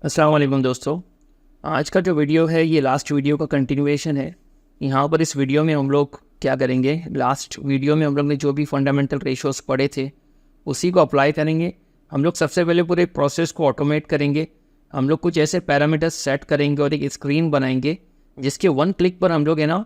अस्सलाम वालेकुम दोस्तों। आज का जो वीडियो है ये लास्ट वीडियो का कंटिन्यूएशन है। यहाँ पर इस वीडियो में हम लोग क्या करेंगे, लास्ट वीडियो में हम लोग ने जो भी फंडामेंटल रेशियोज़ पढ़े थे उसी को अप्लाई करेंगे। हम लोग सबसे पहले पूरे प्रोसेस को ऑटोमेट करेंगे। हम लोग कुछ ऐसे पैरामीटर्स सेट करेंगे और एक स्क्रीन बनाएंगे जिसके वन क्लिक पर हम लोग है ना,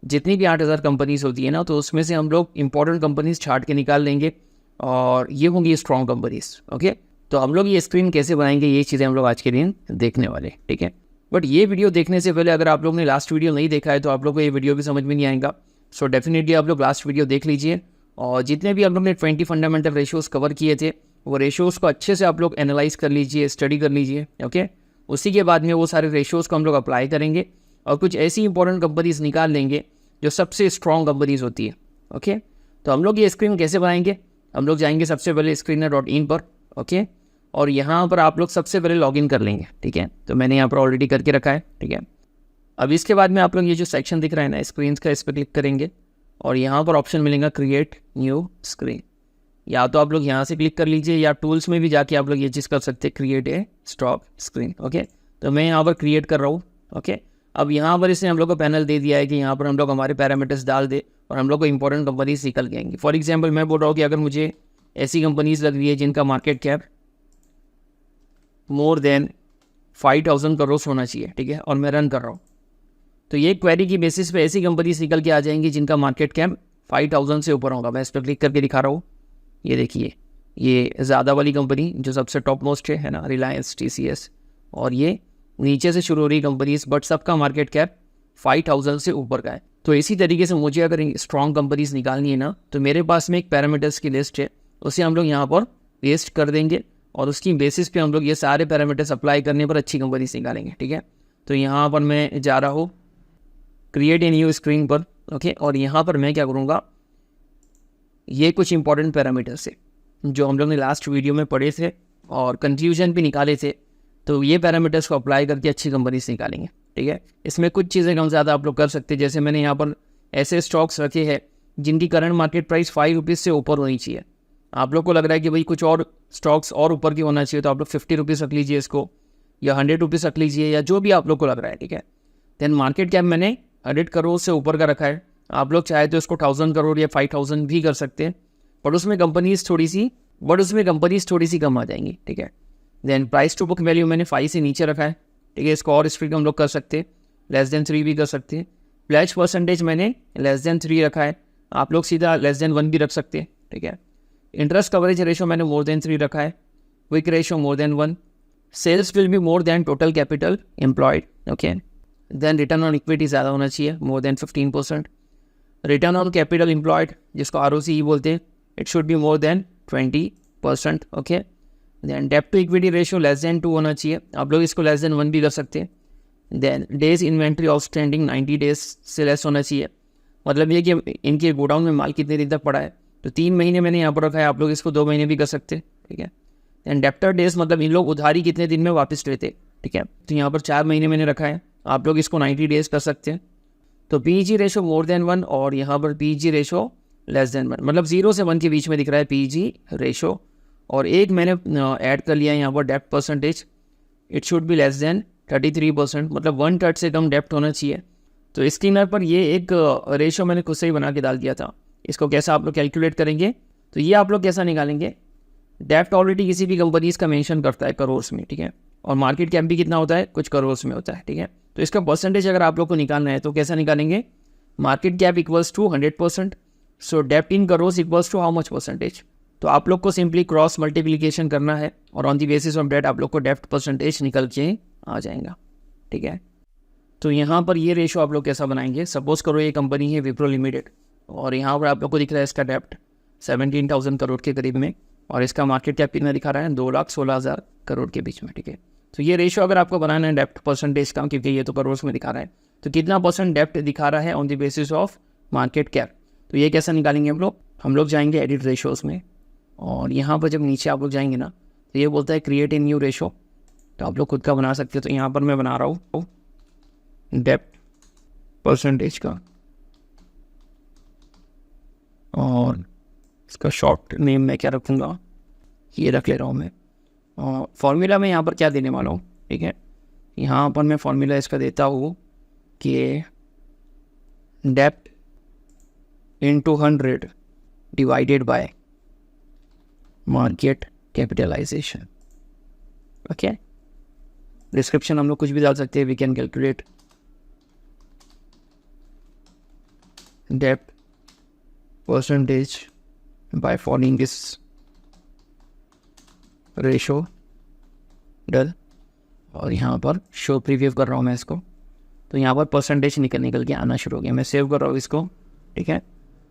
जितनी भी 8,000 कंपनीज होती है ना, तो उसमें से हम लोग इंपॉर्टेंट कंपनीज छाट के निकाल लेंगे और ये होंगी स्ट्रॉन्ग कंपनीज। ओके, तो हम लोग ये स्क्रीन कैसे बनाएंगे ये चीज़ें हम लोग आज के दिन देखने वाले, ठीक है। बट ये वीडियो देखने से पहले अगर आप लोग ने लास्ट वीडियो नहीं देखा है तो आप लोग को ये वीडियो भी समझ में नहीं आएगा। सो डेफिनेटली आप लोग लास्ट वीडियो देख लीजिए और जितने भी आप लोग ने 20 फंडामेंटल रेशियोज़ कवर किए थे वो रेशियोज़ को अच्छे से आप लोग एनालाइज कर लीजिए, स्टडी कर लीजिए। ओके, उसी के बाद में वो सारे रेशियोज़ को हम लोग अप्लाई करेंगे और कुछ ऐसी इंपॉर्टेंट कंपनीज निकाल लेंगे जो सबसे स्ट्रॉन्ग कंपनीज होती है। ओके, तो हम लोग ये स्क्रीन कैसे बनाएंगे, हम लोग जाएंगे सबसे पहले screener.in पर। ओके, और यहाँ पर आप लोग सबसे पहले लॉगिन कर लेंगे, ठीक है। तो मैंने यहाँ पर ऑलरेडी करके रखा है, ठीक है। अब इसके बाद में आप लोग ये जो सेक्शन दिख रहा है ना स्क्रीन का, इस पर क्लिक करेंगे और यहाँ पर ऑप्शन मिलेगा क्रिएट न्यू स्क्रीन। या तो आप लोग यहाँ से क्लिक कर लीजिए या टूल्स में भी जाके आप लोग ये चीज़ कर सकते हैं, create a stock screen. Okay, तो मैं यहाँ पर क्रिएट कर रहा हूँ। ओके, अब यहाँ पर इसने हम लोग को पैनल दे दिया है कि यहाँ पर हम लोग हमारे पैरामीटर्स डाल दे और हम लोग को इंपॉर्टेंट कंपनीज निकल के आएंगी। फॉर एग्जाम्पल मैं बोल रहा हूँ कि अगर मुझे ऐसी कंपनीज लग रही है जिनका market cap more than 5,000 crore होना चाहिए, ठीक है, और मैं रन कर रहा हूँ, तो ये क्वेरी की बेसिस पे ऐसी कंपनीज निकल के आ जाएंगी जिनका मार्केट कैप 5,000 से ऊपर होगा। मैं इस पर क्लिक करके दिखा रहा हूँ, ये देखिए, ये ज़्यादा वाली कंपनी जो सबसे टॉप मोस्ट है ना, रिलायंस, TCS, और ये नीचे से शुरू हो रही कंपनीज बट सबका मार्केट कैप 5,000 से ऊपर का है। तो इसी तरीके से मुझे अगर स्ट्रॉन्ग कंपनीज निकालनी है ना, तो मेरे पास में एक पैरामीटर्स की लिस्ट है, उसे हम लोग यहाँ पर पेस्ट कर देंगे और उसकी बेसिस पे हम लोग ये सारे पैरामीटर्स अप्लाई करने पर अच्छी कंपनीज निकालेंगे, ठीक है। तो यहाँ पर मैं जा रहा हूँ क्रिएट ए न्यू स्क्रीन पर। ओके, और यहाँ पर मैं क्या करूँगा, ये कुछ इंपॉर्टेंट पैरामीटर्स है जो हम लोग ने लास्ट वीडियो में पढ़े थे और कंफ्यूजन भी निकाले थे, तो ये पैरामीटर्स को अप्लाई करके अच्छी कंपनीज निकालेंगे, ठीक है। इसमें कुछ चीज़ें कम ज़्यादा आप लोग कर सकते हैं, जैसे मैंने यहाँ पर ऐसे स्टॉक्स रखे हैं जिनकी करंट मार्केट प्राइस 5 रुपीज़ से ऊपर होनी चाहिए। आप लोग को लग रहा है कि भाई कुछ और स्टॉक्स और ऊपर की होना चाहिए, तो आप लोग 50 रुपीज़ रख लीजिए इसको, या 100 रुपीज़ रख लीजिए, या जो भी आप लोग को लग रहा है, ठीक है। देन मार्केट कैप मैंने 100 करोड़ से ऊपर का रखा है। आप लोग चाहे तो इसको 1000 करोड़ या 5000 भी कर सकते हैं, बट उसमें कंपनीज थोड़ी सी कम आ जाएंगी, ठीक है। Then price to book value मैंने 5 से नीचे रखा है, ठीक है। इसको और स्ट्रिक्ट हम लोग कर सकते हैं, लेस देन 3 भी कर सकते हैं। प्लेज परसेंटेज मैंने लेस देन 3 रखा है, आप लोग सीधा लेस देन 1 भी रख सकते हैं, ठीक है। इंटरेस्ट कवरेज रेशो मैंने मोर देन 3 रखा है, quick ratio more than 1, sales will be more than total capital employed. Okay, then return on equity ज़्यादा होना चाहिए, more than 15%। Return on capital employed जिसको ROCE बोलते हैं, it should be more than 20%। Okay, then डेब्ट to equity ratio less than 2 होना चाहिए, आप लोग इसको लेस देन 1 भी कर सकते हैं। Then days inventory outstanding 90 days से लेस होना चाहिए, मतलब ये कि इनके गोडाउन में माल कितने दिन तक पड़ा है, तो 3 महीने मैंने यहाँ पर रखा है, आप लोग इसको 2 महीने भी कर सकते हैं, ठीक है। देन डेप्टर डेज मतलब इन लोग उधारी कितने दिन में वापस लेते, ठीक है, तो यहाँ पर 4 महीने मैंने रखा है, आप लोग इसको 90 डेज कर सकते हैं। तो PEG रेशो मोर देन 1 और यहाँ पर PEG रेशो लेस देन 1, मतलब 0 से 1 के बीच में दिख रहा है PEG रेशो। और एक मैंने ऐड कर लिया है यहाँ पर डेप्ट percentage, it should be less than 33%, मतलब 1/3 से कम डेप्ट होना चाहिए। तो स्क्रीनर पर ये एक रेशो मैंने खुद से ही बना के डाल दिया था। इसको कैसा आप लोग कैलकुलेट करेंगे, तो ये आप लोग कैसा निकालेंगे, डेप्ट ऑलरेडी किसी भी कंपनीज का मेंशन करता है करोड़ में, ठीक है, और मार्केट कैप भी कितना होता है, कुछ करोड़ में होता है, ठीक है। तो इसका परसेंटेज अगर आप लोग को निकालना है तो कैसा निकालेंगे, market cap equals to 100%, so डेप्ट in crore equals to how much percentage. तो आप लोग को सिंपली क्रॉस मल्टीप्लिकेशन करना है और on the basis of debt आप लोग को डेप्ट परसेंटेज निकल के आ जाएगा, ठीक है। तो यहाँ पर ये रेशो आप लोग कैसा बनाएंगे, सपोज करो ये कंपनी है विप्रो लिमिटेड और यहाँ पर आप लोग को दिख रहा है इसका डेप्ट 17,000 करोड़ के करीब में और इसका मार्केट कैप कितना दिखा रहा है, 2,16,000 करोड़ के बीच में, ठीक है। तो ये रेशो अगर आपको बनाना है डेप्ट परसेंटेज का, क्योंकि ये तो करोड़ में दिखा रहा है, तो कितना % डेप्ट दिखा रहा है on the basis of market cap, तो ये कैसा निकालेंगे हम लोग जाएंगे एडिट रेशोज़ में और यहाँ पर जब नीचे आप लोग जाएंगे ना, तो ये बोलता है क्रिएट ए न्यू रेशो, तो आप लोग खुद का बना सकते हो। तो यहाँ पर मैं बना रहा हूँ डेप्ट परसेंटेज का और इसका शॉर्ट नेम मैं क्या रखूँगा, ये रख ले रहा हूँ मैं। फॉर्मूला में यहाँ पर क्या देने वाला हूँ, ठीक है। यहाँ पर मैं फॉर्मूला इसका देता हूँ कि डेप्ट into 100 divided by market capitalization. Okay, description हम लोग कुछ भी डाल सकते हैं। वी कैन कैलकुलेट डेप्ट percentage by following this ratio डल, और यहाँ पर शो प्रीव्यू कर रहा हूँ मैं इसको, तो यहाँ पर परसेंटेज निकल के आना शुरू हो गया। मैं सेव कर रहा हूँ इसको, ठीक है।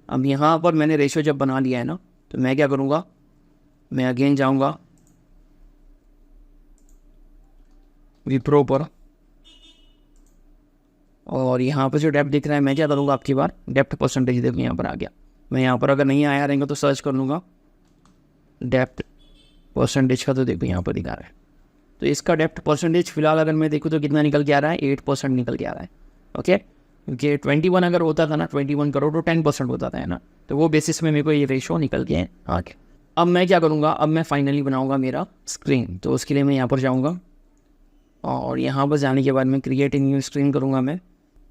अब यहाँ पर मैंने रेशो जब बना लिया है ना, तो मैं क्या करूँगा, मैं अगेन जाऊँगा विप्रो पर, और यहाँ पर जो डेप्थ दिख रहा है मैं क्या करूँगा, आपकी बार डेप्थ परसेंटेज देखो यहाँ पर आ गया। मैं यहाँ पर अगर नहीं आया रहेंगे तो सर्च कर लूँगा डेप्थ परसेंटेज का, तो देखो यहाँ पर दिखा रहा है। तो इसका डेप्थ परसेंटेज फिलहाल अगर मैं देखूँ तो कितना निकल के आ रहा है, 8% निकल के आ रहा है। ओके, क्योंकि 21 अगर होता था ना, 21 करोड़ तो 10% होता था, है ना। तो वो बेसिस में मेरे को ये रेशो निकल के आगे। अब मैं क्या करूँगा, अब मैं फाइनली बनाऊँगा मेरा स्क्रीन। तो उसके लिए मैं यहाँ पर जाऊँगा, और यहाँ पर जाने के बाद मैं क्रिएट न्यू स्क्रीन करूँगा मैं।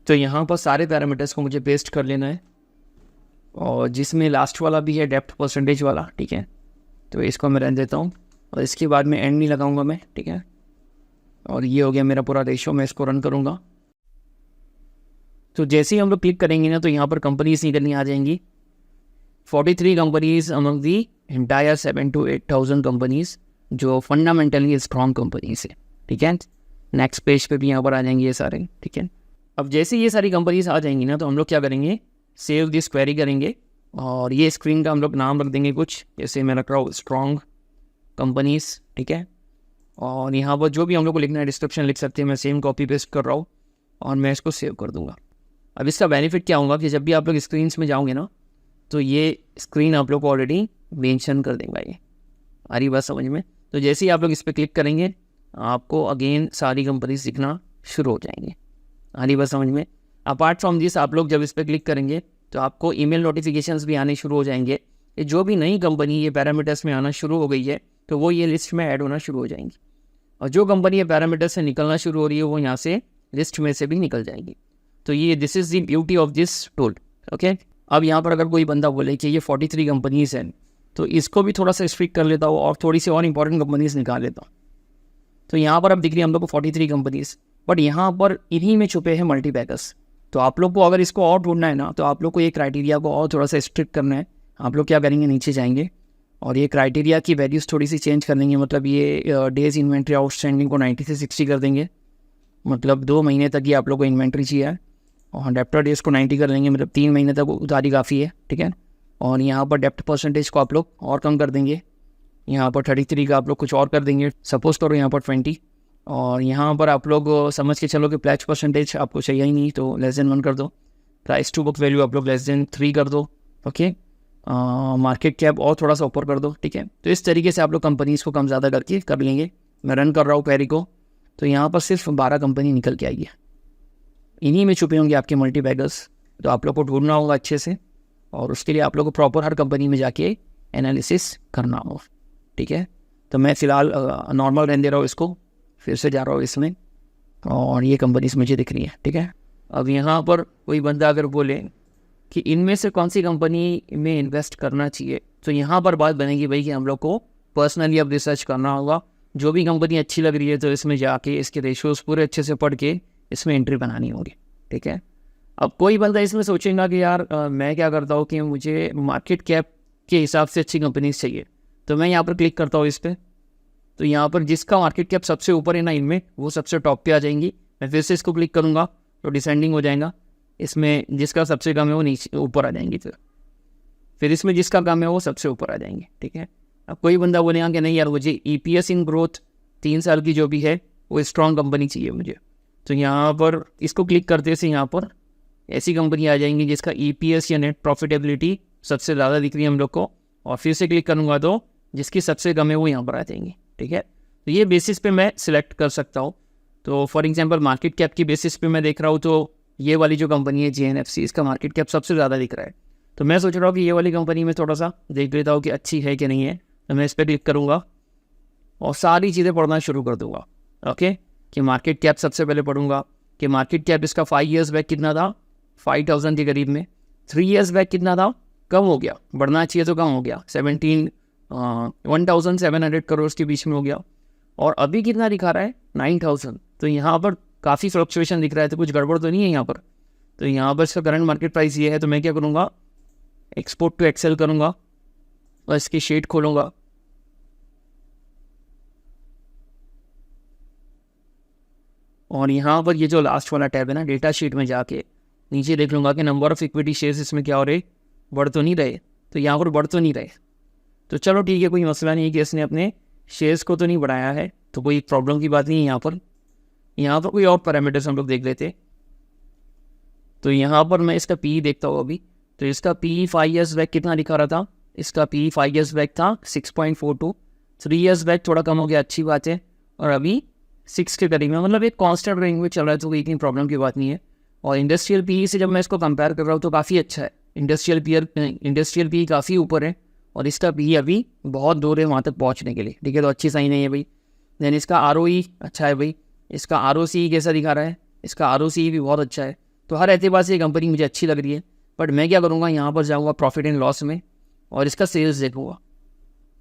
तो यहाँ पर सारे पैरामीटर्स को मुझे पेस्ट कर लेना है, और जिसमें लास्ट वाला भी है डेप्थ परसेंटेज वाला, ठीक है। तो इसको मैं रहने देता हूँ, और इसके बाद में एंड नहीं लगाऊंगा मैं, ठीक है। और ये हो गया मेरा पूरा रेशो। मैं इसको रन करूँगा, तो जैसे ही हम लोग क्लिक करेंगे ना, तो यहाँ पर कंपनीज निकलनी आ जाएंगी। 43 companies among the entire 7 to 8,000 companies जो फंडामेंटली स्ट्रॉन्ग कंपनीज है, ठीक है। नेक्स्ट पेज पे भी यहाँ पर आ जाएंगे ये सारे, ठीक है। अब जैसे ये सारी कंपनीज आ जाएंगी ना, तो हम लोग क्या करेंगे, सेव दिस क्वेरी करेंगे, और ये स्क्रीन का हम लोग नाम रख देंगे कुछ, जैसे मैं रख रहा हूँ स्ट्रॉन्ग कंपनीज, ठीक है। और यहाँ पर जो भी हम लोग को लिखना है डिस्क्रिप्शन लिख सकते हैं। मैं सेम कॉपी पेस्ट कर रहा हूँ, और मैं इसको सेव कर दूँगा। अब इसका बेनिफिट क्या होगा कि जब भी आप लोग स्क्रीन्स में जाओगे ना, तो ये स्क्रीन आप लोग को ऑलरेडी मेंशन कर देगा। ये आ रही बात समझ में। तो जैसे ही आप लोग इस पर क्लिक करेंगे, आपको अगेन सारी कंपनीज दिखना शुरू हो जाएंगे। आ रही बात समझ में। अपार्ट फ्रॉम दिस, आप लोग जब इस पर क्लिक करेंगे तो आपको ईमेल नोटिफिकेशंस भी आने शुरू हो जाएंगे। ये जो भी नई कंपनी ये पैरामीटर्स में आना शुरू हो गई है, तो वो ये लिस्ट में ऐड होना शुरू हो जाएंगी, और जो कंपनी ये पैरामीटर्स से निकलना शुरू हो रही है, वो यहाँ से लिस्ट में से भी निकल जाएंगी। तो ये this is the beauty of this tool. Okay, अब यहाँ पर अगर कोई बंदा बोले कि ये 43 कंपनीज हैं, तो इसको भी थोड़ा सा स्ट्रिक्ट कर लेता हूँ और थोड़ी सी और इंपॉर्टेंट कंपनीज निकाल लेता हूँ। तो यहाँ पर अब दिख रही है हम लोग को 43 कंपनीज, बट यहाँ पर इन्हीं में छुपे हैं मल्टीपैकर्स। तो आप लोग को अगर इसको और ढूंढना है ना, तो आप लोग को ये क्राइटेरिया को और थोड़ा सा स्ट्रिक्ट करना है। आप लोग क्या करेंगे, नीचे जाएंगे और ये क्राइटेरिया की वैल्यूज़ थोड़ी सी चेंज कर देंगे। मतलब ये डेज इन्वेंट्री आउटस्टैंडिंग को 90 से 60 कर देंगे, मतलब 2 महीने तक ही आप लोग को इन्वेंट्री चाहिए, और डेप्टर डेज को 90 कर देंगे, मतलब 3 महीने तक उतारी काफ़ी है, ठीक है। और यहाँ पर डेप्ट परसेंटेज को आप लोग और कम कर देंगे, यहाँ पर 33 का आप लोग कुछ और कर देंगे, सपोज करो यहाँ पर 20। और यहाँ पर आप लोग समझ के चलो कि प्लेज परसेंटेज आपको चाहिए ही नहीं, तो <1 कर दो। प्राइस टू बुक वैल्यू आप लोग <3 कर दो। ओके, मार्केट कैप और थोड़ा सा ऊपर कर दो, ठीक है। तो इस तरीके से आप लोग कंपनीज़ को कम ज़्यादा करके कर लेंगे। मैं रन कर रहा हूँ क्वेरी को, तो यहाँ पर सिर्फ 12 कंपनी निकल के आएगी। इन्हीं में छुपे होंगे आपके मल्टीबैगर्स, तो आप लोग को ढूंढना होगा अच्छे से, और उसके लिए आप लोग को प्रॉपर हर कंपनी में जाके एनालिसिस करना होगा, ठीक है। तो मैं फ़िलहाल नॉर्मल रहने दे रहा हूँ इसको, फिर से जा रहा हूँ इसमें, और ये कंपनीज मुझे दिख रही है, ठीक है। अब यहाँ पर कोई बंदा अगर बोले कि इनमें से कौन सी कंपनी में इन्वेस्ट करना चाहिए, तो यहाँ पर बात बनेगी भाई कि हम लोग को पर्सनली अब रिसर्च करना होगा। जो भी कंपनी अच्छी लग रही है, तो इसमें जाके इसके रेशियोज़ पूरे अच्छे से पढ़ के इसमें एंट्री बनानी होगी, ठीक है। अब कोई बंदा इसमें सोचेगा कि यार मैं क्या करता हूँ कि मुझे मार्केट कैप के हिसाब से अच्छी कंपनीज चाहिए, तो मैं यहाँ पर क्लिक करता हूँ इस पर। तो यहाँ पर जिसका मार्केट कैप सबसे ऊपर है ना इनमें, वो सबसे टॉप पे आ जाएंगी। मैं फिर से इसको क्लिक करूँगा तो डिसेंडिंग हो जाएगा। इसमें जिसका सबसे कम है वो नीचे ऊपर आ जाएंगी, फिर इसमें जिसका कम है वो सबसे ऊपर आ जाएंगे, ठीक है। अब कोई बंदा बोलेगा कि नहीं यार मुझे EPS इन ग्रोथ 3 साल की जो भी है वो स्ट्रॉन्ग कंपनी चाहिए मुझे, तो यहाँ पर इसको क्लिक करते से यहाँ पर ऐसी कंपनी आ जाएंगी जिसका EPS या नेट प्रॉफिटेबिलिटी सबसे ज़्यादा दिख रही है हम लोग को, और फिर से क्लिक करूँगा तो जिसकी सबसे कम है वो यहाँ पर आ जाएंगी, ठीक है। तो ये बेसिस पे मैं सिलेक्ट कर सकता हूँ। तो फॉर एग्जांपल मार्केट कैप की बेसिस पे मैं देख रहा हूँ, तो ये वाली जो कंपनी है JNFC, इसका मार्केट कैप सबसे ज़्यादा दिख रहा है। तो मैं सोच रहा हूँ कि ये वाली कंपनी में थोड़ा सा देख लेता हूँ कि अच्छी है कि नहीं है। तो मैं इस पर क्लिक करूँगा और सारी चीज़ें पढ़ना शुरू कर दूँगा। ओके, कि मार्केट कैप सबसे पहले पढ़ूंगा कि मार्केट कैप इसका 5 ईयर्स बैक कितना था, 5000 के करीब में। 3 ईयर्स बैक कितना था, कम हो गया, बढ़ना चाहिए तो कम हो गया, 1700 करोड़ के बीच में हो गया। और अभी कितना दिखा रहा है, 9000। तो यहाँ पर काफ़ी फ्लक्चुएशन दिख रहा है, तो कुछ गड़बड़ तो नहीं है यहाँ पर। तो यहाँ पर इसका करंट मार्केट प्राइस ये है, तो मैं क्या करूँगा, एक्सपोर्ट टू एक्सेल करूँगा और इसकी शीट खोलूँगा। और यहाँ पर ये जो लास्ट वाला टैब है ना, डेटा शीट में जाके नीचे देख लूँगा कि नंबर ऑफ इक्विटी शेयर्स इसमें क्या हो रहे, बढ़ तो नहीं रहे। तो यहाँ पर बढ़ तो नहीं रहे, तो चलो ठीक है, कोई मसला नहीं है कि इसने अपने शेयर्स को तो नहीं बढ़ाया है, तो कोई प्रॉब्लम की बात नहीं है। यहाँ पर कोई और पैरामीटर्स हम लोग देख लेते। तो यहाँ पर मैं इसका पी देखता हूँ अभी। तो इसका पी 5 ईयर्स बैक कितना दिखा रहा था, इसका पी 5 ईयर्स बैक था 6.42। 3 ईयर्स बैक थोड़ा कम हो गया, अच्छी बात है। और अभी 6 के करीब में, मतलब एक कांस्टेंट रेंज में चल रहा है, तो कोई इतनी प्रॉब्लम की बात नहीं है। और इंडस्ट्रियल पी से जब मैं इसको कंपेयर कर रहा हूँ तो काफ़ी अच्छा है। इंडस्ट्रियल पी काफ़ी ऊपर है और इसका पी अभी बहुत दूर है वहाँ तक पहुँचने के लिए, ठीक है। तो अच्छी साइन है ये भाई। देन इसका ROE अच्छा है भाई। इसका ROCE कैसा दिखा रहा है, इसका ROCE भी बहुत अच्छा है। तो हर एतबार से ये कंपनी मुझे अच्छी लग रही है। बट मैं क्या करूँगा, यहाँ पर जाऊँगा प्रॉफिट एंड लॉस में और इसका सेल्स देखूँगा।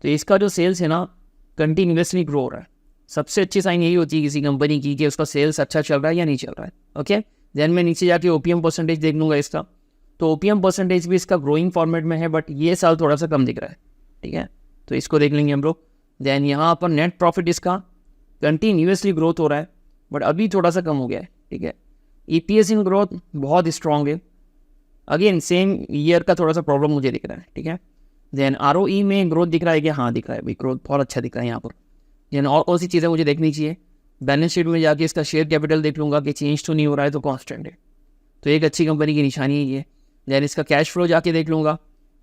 तो इसका जो सेल्स है ना, कंटिन्यूसली ग्रो हो रहा है। सबसे अच्छी साइन यही होती है किसी कंपनी की कि उसका सेल्स अच्छा चल रहा है या नहीं चल रहा है, ओके। देन मैं नीचे जाके OPM परसेंटेज देख लूँगा इसका। तो OPM परसेंटेज भी इसका ग्रोइंग फॉर्मेट में है, बट ये साल थोड़ा सा कम दिख रहा है, ठीक है। तो इसको देख लेंगे हम लोग। देन यहाँ पर नेट प्रॉफिट इसका कंटिन्यूसली ग्रोथ हो रहा है, बट अभी थोड़ा सा कम हो गया है, ठीक है। EPS इन ग्रोथ बहुत स्ट्रॉन्ग है, अगेन सेम ईयर का थोड़ा सा प्रॉब्लम मुझे दिख रहा है, ठीक है। देन ROE में ग्रोथ दिख रहा है कि हाँ दिख रहा है भाई, ग्रोथ बहुत अच्छा दिख रहा है यहाँ पर। देन और कौन सी चीज़ें मुझे देखनी चाहिए, बैलेंस शीट में जाके इसका शेयर कैपिटल देख लूँगा कि चेंज तो नहीं हो रहा है, तो कॉन्स्टेंट है, तो एक अच्छी कंपनी की निशानी है ये। देन इसका कैश फ्लो जाके देख लूँगा।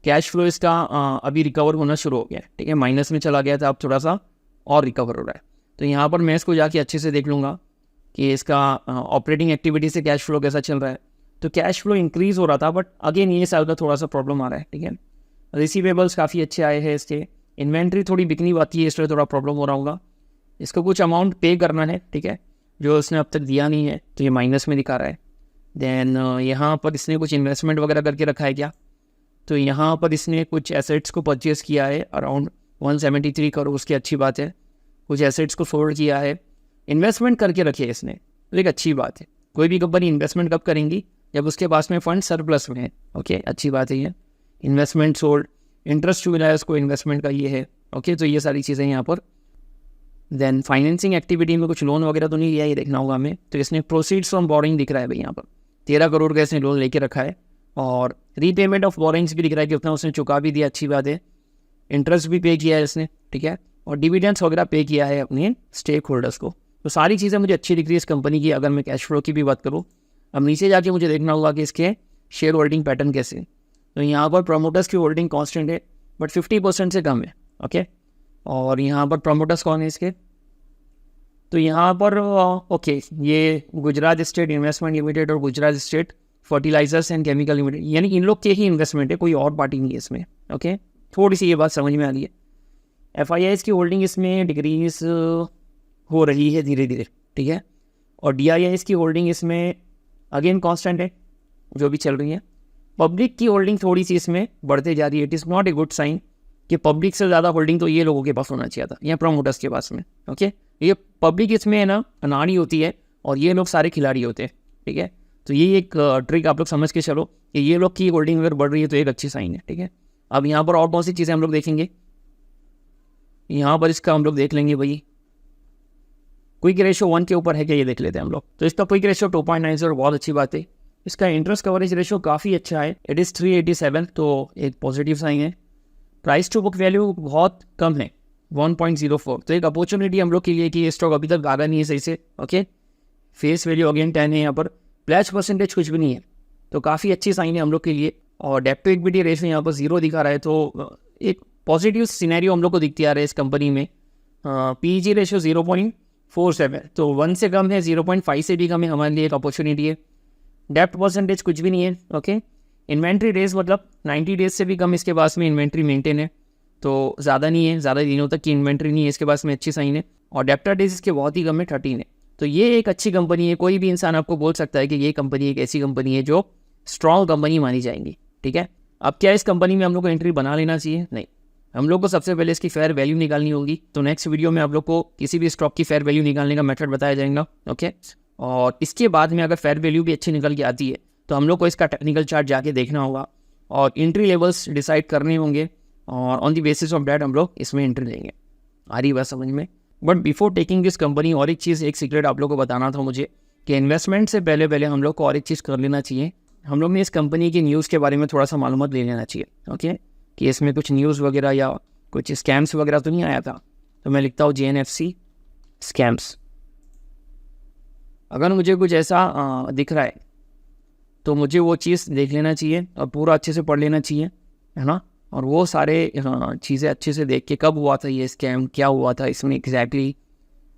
कैश फ्लो इसका अभी रिकवर होना शुरू हो गया है, ठीक है। माइनस में चला गया था, अब थोड़ा सा और रिकवर हो रहा है। तो यहाँ पर मैं इसको जाके अच्छे से देख लूँगा कि इसका ऑपरेटिंग एक्टिविटी से कैश फ्लो कैसा चल रहा है। तो कैश फ्लो इंक्रीज हो रहा था, बट अगेन ये साल का थोड़ा सा प्रॉब्लम आ रहा है, ठीक है। रिसीवेबल्स काफ़ी अच्छे आए हैं इसके। इन्वेंट्री थोड़ी बिकनी बाकी है, इसलिए थोड़ा प्रॉब्लम हो रहा होगा। इसको कुछ अमाउंट पे करना है, ठीक है, जो उसने अब तक दिया नहीं है, तो ये माइनस में दिखा रहा है। देन यहाँ पर इसने कुछ इन्वेस्टमेंट वगैरह करके रखा है क्या, तो यहाँ पर इसने कुछ एसेट्स को परचेज़ किया है अराउंड 173 करोड़, उसकी अच्छी बात है। कुछ एसेट्स को फोल्ड किया है, इन्वेस्टमेंट करके रखी है इसने, तो एक अच्छी बात है। कोई भी कंपनी इन्वेस्टमेंट कब करेंगी, जब उसके पास में फंड सरप्लस में है, ओके, अच्छी बात है ये। इन्वेस्टमेंट सोल्ड, इंटरेस्ट मिला है उसको इन्वेस्टमेंट का, ये है, ओके। तो ये सारी चीज़ें यहाँ पर। देन फाइनेंसिंग एक्टिविटी में कुछ लोन वगैरह तो नहीं लिया, ये देखना होगा हमें। तो इसने प्रोसीड्स फ्रॉम बोरिंग दिख रहा है भाई, यहाँ पर 13 करोड़ का इसने लोन लेके रखा है। और रीपेमेंट ऑफ बोरिंग्स भी दिख रहा है कि उतना उसने चुका भी दिया, अच्छी बात है। इंटरेस्ट भी पे किया है इसने, ठीक है। और डिविडेंड्स वगैरह पे किया है अपने स्टेक होल्डर्स को। तो सारी चीज़ें मुझे अच्छी दिख रही है इस कंपनी की। अगर मैं कैश फ्लो की भी बात करूँ, अब नीचे जाके मुझे देखना होगा कि इसके शेयर होल्डिंग पैटर्न कैसे है। तो यहाँ पर प्रोमोटर्स की होल्डिंग कांस्टेंट है, बट 50% से कम है, ओके। और यहाँ पर प्रोमोटर्स कौन है इसके, तो यहाँ पर ओके, ये गुजरात स्टेट इन्वेस्टमेंट लिमिटेड और Gujarat state fertilisers and chemical limited, यानी इन लोग के ही इन्वेस्टमेंट है, कोई और पार्टी नहीं है इसमें, ओके। थोड़ी सी ये बात समझ में आ रही है। FIIs की होल्डिंग इसमें डिक्रीज हो रही है धीरे धीरे, ठीक है। और DIIs की होल्डिंग इसमें अगेन कांस्टेंट है, जो भी चल रही है। पब्लिक की होल्डिंग थोड़ी सी इसमें बढ़ते जा रही है। It is not a good sign कि पब्लिक से ज़्यादा होल्डिंग तो ये लोगों के पास होना चाहिए था, या प्रोमोटर्स के पास में, ओके। ये पब्लिक इसमें है ना अनाड़ी होती है, और ये लोग सारे खिलाड़ी होते हैं, ठीक है। तो ये एक ट्रिक आप लोग समझ के चलो कि ये लोग की होल्डिंग अगर बढ़ रही है तो एक अच्छी साइन है, ठीक है। अब यहाँ पर और बहुत सी चीज़ें हम लोग देखेंगे। यहाँ पर इसका हम लोग देख लेंगे भाई, क्विक रेशियो 1 के ऊपर है क्या, ये देख लेते हैं हम लोग। तो इसका क्विक रेशियो 2.90 बहुत अच्छी बात है। इसका इंटरेस्ट कवरेज रेशियो काफ़ी अच्छा है, इट इज़ 387, तो एक पॉजिटिव साइन है। प्राइस टू बुक वैल्यू बहुत कम है, 1.04, तो एक अपॉर्चुनिटी हम लोग के लिए कि ये स्टॉक अभी तक भागा नहीं है सही से, ओके। फेस वैल्यू अगेन 10 है, यहाँ पर प्लेज परसेंटेज कुछ भी नहीं है, तो काफ़ी अच्छी साइन है हम लोग के लिए। और डेट टू इक्विटी रेशियो यहाँ पर 0 दिखा रहा है, तो एक पॉजिटिव सिनेरियो हम लोग को दिखती आ रहा है इस कंपनी में। PEG रेशियो 0.47, तो 1 से कम है, 0.5 से भी कम है, हमारे लिए एक अपॉर्चुनिटी है। डेप्ट परसेंटेज कुछ भी नहीं है, ओके। इन्वेंट्री डेज मतलब 90 डेज से भी कम इसके पास में इन्वेंट्री मेंटेन है, तो ज़्यादा नहीं है, ज़्यादा दिनों तक की इन्वेंट्री नहीं है इसके पास में, अच्छी साइन है। और डेप्टर डेज इसके बहुत ही कम है, 13 है, तो ये एक अच्छी कंपनी है, कोई भी इंसान आपको बोल सकता है कि ये कंपनी एक ऐसी कंपनी है जो स्ट्रॉन्ग कंपनी मानी जाएंगी, ठीक है। अब क्या इस कंपनी में हम लोग को एंट्री बना लेना चाहिए? नहीं, हम लोग को सबसे पहले इसकी फेयर वैल्यू निकालनी होगी। तो नेक्स्ट वीडियो में आप लोग को किसी भी स्टॉक की फेयर वैल्यू निकालने का मेथड बताया जाएगा, ओके। और इसके बाद में अगर फेयर वैल्यू भी अच्छी निकल के आती है तो हम लोग को इसका टेक्निकल चार्ट जाके देखना होगा और एंट्री लेवल्स डिसाइड करने होंगे और on the basis of that हम लोग इसमें एंट्री लेंगे। आ रही बात समझ में? But before taking this company और एक चीज़, एक सीक्रेट आप लोग को बताना था मुझे कि इन्वेस्टमेंट से पहले हम लोग को और एक चीज़ कर लेना चाहिए। हम लोग ने इस कंपनी की न्यूज़ के बारे में थोड़ा सा मालूमात ले लेना चाहिए, ओके, कि इसमें कुछ न्यूज़ वगैरह या कुछ स्कैम्स वगैरह तो नहीं आया था। तो मैं लिखता हूँ JNFC स्कैम्स। अगर मुझे कुछ ऐसा दिख रहा है तो मुझे वो चीज़ देख लेना चाहिए और पूरा अच्छे से पढ़ लेना चाहिए, है ना। और वो सारे चीज़ें अच्छे से देख के कब हुआ था ये स्कैम, क्या हुआ था इसमें एग्जैक्टली,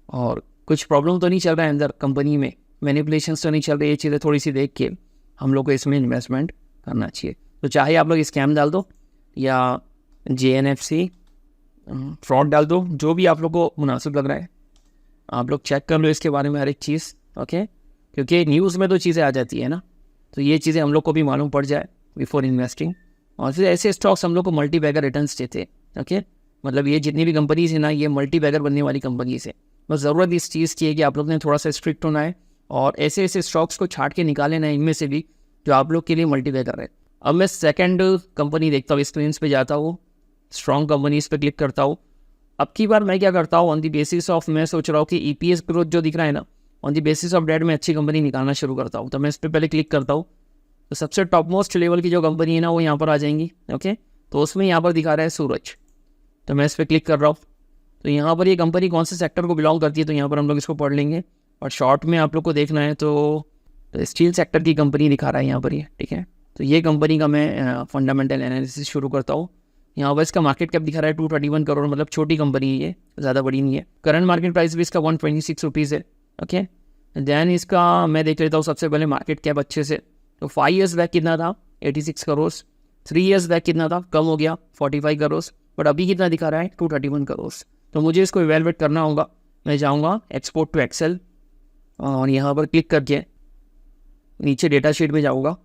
और कुछ प्रॉब्लम तो नहीं चल रहा है अंदर कंपनी में, मैनिपुलेशंस तो नहीं चल रही, ये चीज़ें थोड़ी सी देख के हम लोग को इसमें इन्वेस्टमेंट करना चाहिए। तो चाहे आप लोग स्कैम डाल दो या JNFC फ्रॉड डाल दो, जो भी आप लोग को मुनासिब लग रहा है आप लोग चेक कर लो इसके बारे में हर एक चीज़, ओके। क्योंकि न्यूज़ में तो चीज़ें आ जाती है ना, तो ये चीज़ें हम लोग को भी मालूम पड़ जाए बिफोर इन्वेस्टिंग। और फिर ऐसे स्टॉक्स हम लोग को मल्टी बैगर रिटर्न्स देते हैं, ओके। मतलब ये जितनी भी कंपनीज है ना, ये मल्टी बैगर बनने वाली कंपनीज है। बस ज़रूरत इस चीज़ की है कि आप लोग ने थोड़ा सा स्ट्रिक्ट होना है और ऐसे ऐसे स्टॉक्स को छाट के निकाले ना इनमें से भी जो आप लोग के लिए मल्टी बैगर है। अब मैं सेकंड कंपनी देखता हूँ, स्क्रीन पे जाता हूँ, स्ट्रॉन्ग कंपनीज पे क्लिक करता हूँ। अब की बार मैं क्या करता हूँ, ऑन द बेसिस ऑफ, मैं सोच रहा हूँ कि EPS ग्रोथ जो दिख रहा है ना, on the basis of debt में अच्छी कंपनी निकालना शुरू करता हूँ। तो मैं इस पर पहले क्लिक करता हूँ, तो सबसे टॉप मोस्ट लेवल की जो कंपनी है ना वो यहाँ पर आ जाएंगी, ओके। तो उसमें यहाँ पर दिखा रहा है सूरज, तो मैं इस पर क्लिक कर रहा हूँ। तो यहाँ पर ये कंपनी कौन से सेक्टर को बिलोंग करती है, तो यहाँ पर हम लोग इसको पढ़ लेंगे। और शॉर्ट में आप लोग को देखना है तो स्टील सेक्टर की कंपनी दिखा रहा है यहाँ पर ये, ठीक है। तो ये कंपनी का मैं फंडामेंटल एनालिसिस शुरू करता हूँ। यहाँ पर इसका मार्केट कैप दिखा रहा है 231 करोड़, मतलब छोटी कंपनी है ये, ज़्यादा बड़ी नहीं है। करंट मार्केट प्राइस भी इसका 126 रुपीज़ है, ओके। देन इसका मैं देख लेता हूँ सबसे पहले मार्केट कैप अच्छे से। तो 5 ईयर्स बैक कितना था, 86 करोड़। 3 ईयर्स बैक कितना था, कम हो गया 45 करोड़, बट अभी कितना दिखा रहा है 231 करोड़। तो मुझे इसको इवेलुएट करना होगा। मैं जाऊँगा एक्सपोर्ट टू एक्सेल और यहाँ पर क्लिक करके नीचे डेटा शीट में जाऊँगा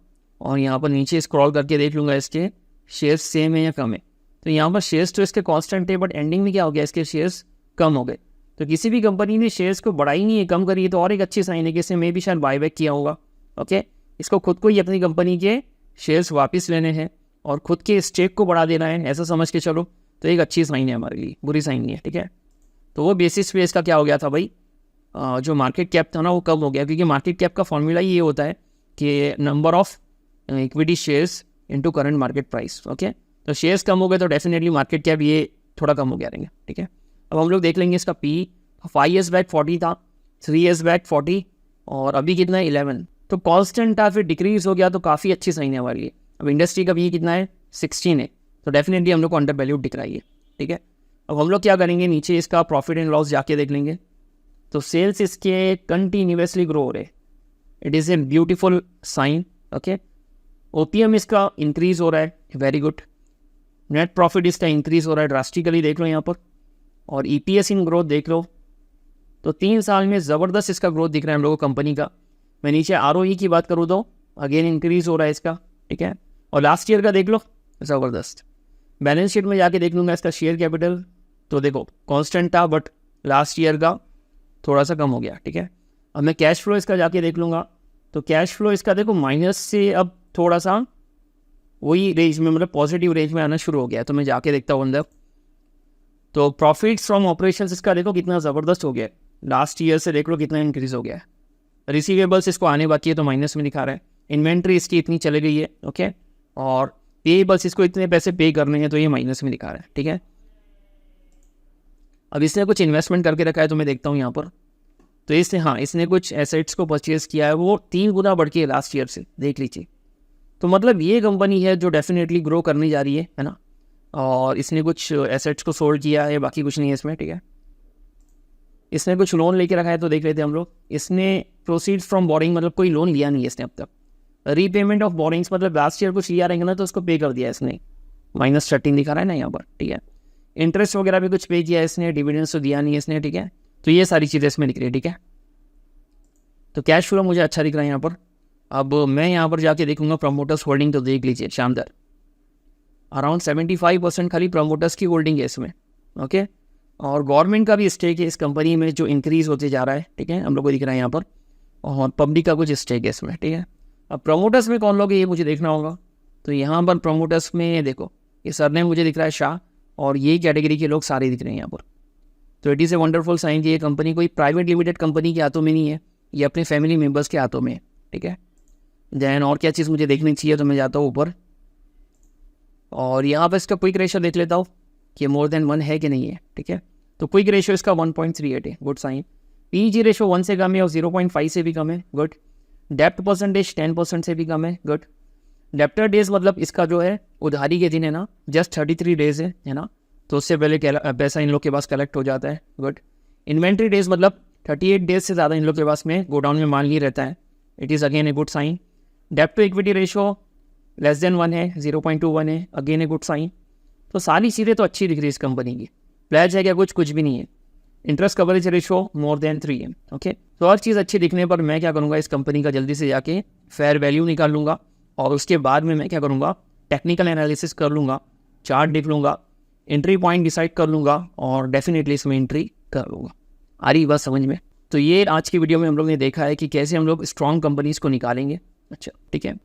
और यहाँ पर नीचे स्क्रॉल करके देख लूँगा इसके शेयर्स सेम है या कम है। तो यहाँ पर शेयर्स तो इसके कांस्टेंट है, बट एंडिंग में क्या हो गया, इसके शेयर्स कम हो गए। तो किसी भी कंपनी ने शेयर्स को बढ़ाई नहीं है, कम करी है, तो और एक अच्छी साइन है कि इसने मे भी शायद बायबैक किया होगा, ओके। इसको खुद को ही अपनी कंपनी के शेयर्स वापस लेने हैं और खुद के स्टेक को बढ़ा देना है, ऐसा समझ के चलो। तो एक अच्छी साइन है हमारे लिए, बुरी साइन नहीं है, ठीक है। तो वो बेसिस पे इसका क्या हो गया था भाई, जो मार्केट कैप था ना वो कम हो गया, क्योंकि मार्केट कैप का फॉर्मूला ये होता है कि number of equity shares into current market price, okay. तो शेयर्स कम हो गए तो डेफिनेटली मार्केट कैप ये थोड़ा कम हो गया रहेंगे, ठीक है। अब हम लोग देख लेंगे इसका P 5 ईयर्स बैक 40 था, 3 ईयर्स बैक 40 और अभी कितना है 11। तो कांस्टेंट था, फिर डिक्रीज हो गया, तो काफ़ी अच्छी साइन है हमारे लिए। अब इंडस्ट्री का भी कितना है 16 है, तो डेफिनेटली हम लोग को अंडर वैल्यू दिख रहा है, ठीक है। अब हम लोग क्या करेंगे, नीचे इसका प्रॉफिट एंड लॉस जाके देख लेंगे। तो सेल्स इसके कंटिन्यूसली ग्रो हो रहे, it is a beautiful sign, okay. OPM इसका इंक्रीज हो रहा है, वेरी गुड। नेट प्रॉफिट इसका इंक्रीज हो रहा है ड्रास्टिकली, देख लो यहाँ पर। और EPS इन ग्रोथ देख लो, तो 3 साल में ज़बरदस्त इसका ग्रोथ दिख रहा है हम लोगों को कंपनी का। मैं नीचे ROE की बात करूँ तो अगेन इंक्रीज हो रहा है इसका, ठीक है। और लास्ट ईयर का देख लो, ज़बरदस्त। बैलेंस शीट में जाके देख लूँगा इसका शेयर कैपिटल, तो देखो कांस्टेंट था, बट लास्ट ईयर का थोड़ा सा कम हो गया, ठीक है। अब मैं कैश फ्लो इसका जाके देख लूँगा, तो कैश फ्लो इसका देखो माइनस से अब थोड़ा सा वही रेंज में, मतलब पॉजिटिव रेंज में आना शुरू हो गया। तो मैं जाके देखता हूँ अंदर, तो प्रॉफिट्स फ्रॉम ऑपरेशंस इसका देखो कितना ज़बरदस्त हो गया, लास्ट ईयर से देख लो कितना इंक्रीज हो गया है। रिसीवेबल्स इसको आने बाकी है तो माइनस में दिखा रहा है। इन्वेंट्री इसकी इतनी चली गई है, ओके। और पेएबल्स इसको इतने पैसे पे करने हैं तो ये माइनस में दिखा रहा है, ठीक है। अब इसने कुछ इन्वेस्टमेंट करके रखा है, तो मैं देखता हूँ यहाँ पर, तो इसने इसने कुछ एसेट्स को परचेज किया है, वो 3 गुना बढ़ के लास्ट ईयर से, देख लीजिए। तो मतलब ये कंपनी है जो डेफिनेटली ग्रो करने जा रही है ना। और इसने कुछ एसेट्स को सोल्ड किया है, बाकी कुछ नहीं है इसमें, ठीक है। इसने कुछ लोन लेके रखा है, तो देख लेते हैं हम लोग। इसने प्रोसीड्स फ्रॉम बोरिंग, मतलब कोई लोन लिया नहीं है इसने अब तक। रीपेमेंट ऑफ बोरिंग्स, मतलब लास्ट ईयर कुछ लिया रहेंगे ना तो उसको पे कर दिया इसने, -13 दिखा रहा है ना यहाँ पर, ठीक है। इंटरेस्ट वगैरह भी कुछ पे किया है इसने, डिविडेंड्स तो दिया नहीं है इसने, ठीक है। तो ये सारी चीज़ें इसमें दिख रही है, ठीक है। तो कैश फ्लो मुझे अच्छा दिख रहा है यहाँ पर। अब मैं यहाँ पर जाके देखूंगा प्रमोटर्स होल्डिंग, तो देख लीजिए शानदार, अराउंड 75% खाली प्रमोटर्स की होल्डिंग है इसमें। ओके, और गवर्नमेंट का भी स्टेक है इस कंपनी में जो इंक्रीज़ होते जा रहा है, ठीक है, हम लोग को दिख रहा है यहाँ पर, और पब्लिक का कुछ स्टेक है इसमें, ठीक है। अब प्रमोटर्स में कौन लोग है ये मुझे देखना होगा। तो यहाँ पर प्रमोटर्स में देखो, ये सरनेम मुझे दिख रहा है शाह, और ये कैटेगरी के लोग सारे दिख रहे हैं यहाँ पर। तो it is a wonderful sign कि ये कंपनी कोई प्राइवेट लिमिटेड कंपनी के हाथों में नहीं है, ये अपने फैमिली मेम्बर्स के हाथों में है, ठीक है। दैन और क्या चीज़ मुझे देखनी चाहिए, तो मैं जाता हूँ ऊपर और यहाँ पर इसका क्विक रेशियो देख लेता हूँ कि मोर देन 1 है कि नहीं है, ठीक है। तो क्विक रेशियो इसका 1.38 है, गुड साइन। पीजी रेशियो 1 से कम है और 0.5 से भी कम है, गुड। डेप्ट परसेंटेज 10% से भी कम है, गुड। डेप्टर डेज मतलब इसका जो है उधारी के दिन है ना, जस्ट 33 डेज है ना, तो उससे पहले पैसा इन लोग के पास कलेक्ट हो जाता है, गुड। इन्वेंट्री डेज मतलब 38 डेज से ज़्यादा इन लोग के पास में गोडाउन में माल नहीं रहता है, it is again a good sign. डेप्ट to equity ratio less than 1 है, 0.21 है, अगेन ए गुड साइन। तो सारी चीज़ें तो अच्छी दिख रही है इस कंपनी की। प्लेज है क्या, कुछ भी नहीं है। Interest coverage ratio more than 3 है, ओके। तो हर चीज़ अच्छी दिखने पर मैं क्या करूँगा, इस कंपनी का जल्दी से जाके फेयर वैल्यू निकाल लूँगा, और उसके बाद में मैं क्या करूँगा, टेक्निकल एनालिसिस कर लूँगा, चार्ट देख लूँगा, एंट्री पॉइंट डिसाइड कर लूँगा, और डेफिनेटली इसमें एंट्री कर लूँगा। आ रही बात समझ में। तो ये आज की वीडियो में हम लोग ने देखा है कि कैसे हम लोग स्ट्रॉन्ग कंपनीज़ को निकालेंगे। अच्छा, ठीक है।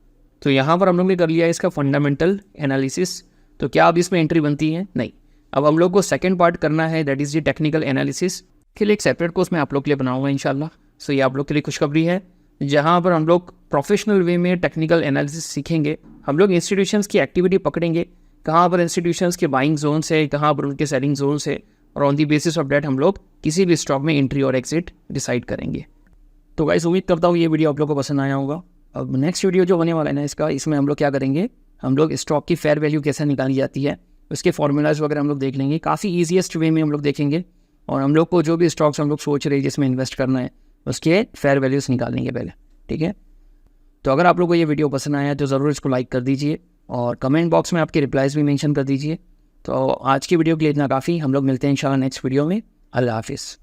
तो यहाँ पर हम लोग ने कर लिया इसका फंडामेंटल एनालिसिस। तो क्या अब इसमें एंट्री बनती है? नहीं। अब हम लोग को सेकंड पार्ट करना है, that is the technical analysis के लिए एक सेपरेट कोर्स मैं आप लोग के लिए बनाऊंगा इंशाल्लाह। सो ये आप लोग के लिए खुशखबरी है, जहाँ पर हम लोग प्रोफेशनल वे में टेक्निकल एनालिसिस सीखेंगे। हम लोग इंस्टीट्यूशंस की एक्टिविटी पकड़ेंगे, कहाँ पर इंस्टीट्यूशंस के बाइंग जोन है, कहाँ पर उनके सेलिंग जोन है, और on the basis of debt हम लोग किसी भी स्टॉक में एंट्री और एग्जिट डिसाइड करेंगे। तो गाइस उम्मीद करता हूँ ये वीडियो आप लोग को पसंद आया होगा। अब नेक्स्ट वीडियो जो होने वाला है ना इसमें हम लोग क्या करेंगे, हम लोग स्टॉक की फेयर वैल्यू कैसे निकाली जाती है, उसके फॉर्मूलाज वगैरह हम लोग देख लेंगे। काफ़ी ईजीएस्ट वे में हम लोग देखेंगे, और हम लोग को जो भी स्टॉक्स हम लोग सोच रहे हैं जिसमें इन्वेस्ट करना है उसके फेयर वैल्यूज़ निकाल लेंगे पहले, ठीक है। तो अगर आप लोग को ये वीडियो पसंद आया तो ज़रूर इसको लाइक कर दीजिए, और कमेंट बॉक्स में आपके रिप्लाइज भी मेंशन कर दीजिए। तो आज की वीडियो के लिए इतना काफ़ी, हम लोग मिलते हैं इंशाल्लाह नेक्स्ट वीडियो में। अल्लाह हाफिज़।